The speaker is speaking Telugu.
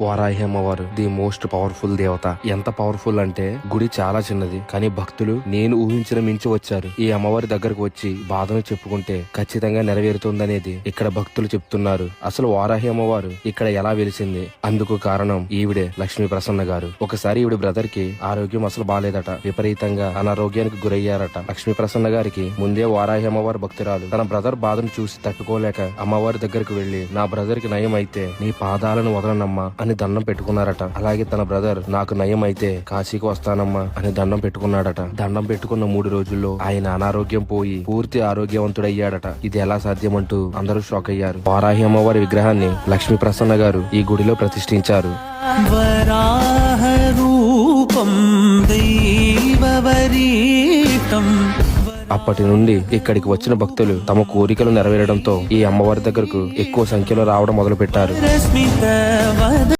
వారాహి అమ్మవారు ది మోస్ట్ పవర్ఫుల్ దేవత. ఎంత పవర్ఫుల్ అంటే గుడి చాలా చిన్నది, కానీ భక్తులు నేను ఊహించిన మించి వచ్చారు. ఈ అమ్మవారి దగ్గరకు వచ్చి బాధను చెప్పుకుంటే ఖచ్చితంగా నెరవేరుతుందనేది ఇక్కడ భక్తులు చెప్తున్నారు. అసలు వారాహి అమ్మవారు ఇక్కడ ఎలా వెలిసింది? అందుకు కారణం ఈవిడే లక్ష్మీ ప్రసన్న గారు. ఒకసారి ఈవిడ బ్రదర్ కి ఆరోగ్యం అసలు బాలేదట, విపరీతంగా అనారోగ్యానికి గురయ్యారట. లక్ష్మీ ప్రసన్న గారికి ముందే వారాహి అమ్మవారి భక్తురాలు. తన బ్రదర్ బాధను చూసి తట్టుకోలేక అమ్మవారి దగ్గరకు వెళ్లి, నా బ్రదర్ కి నయం అయితే నీ పాదాలను వదలనమ్మా అని దండం పెట్టుకున్నారట. అలాగే తన బ్రదర్ నాకు నయం అయితే కాశీకి వస్తానమ్మా అని దండం పెట్టుకున్నాడట. దండం పెట్టుకున్న 3 రోజుల్లో ఆయన అనారోగ్యం పోయి పూర్తి ఆరోగ్యవంతుడయ్యాడట. ఇది ఎలా సాధ్యమంటూ అందరూ షాక్ అయ్యారు. వారాహి అమ్మవారి విగ్రహాన్ని లక్ష్మీ ప్రసన్న గారు ఈ గుడిలో ప్రతిష్ఠించారు. వరాహ రూపం దైవవరీతం. అప్పటి నుండి ఇక్కడికి వచ్చిన భక్తులు తమ కోరికలు నెరవేరడంతో ఈ అమ్మవారి దగ్గరకు ఎక్కువ సంఖ్యలో రావడం మొదలు పెట్టారు.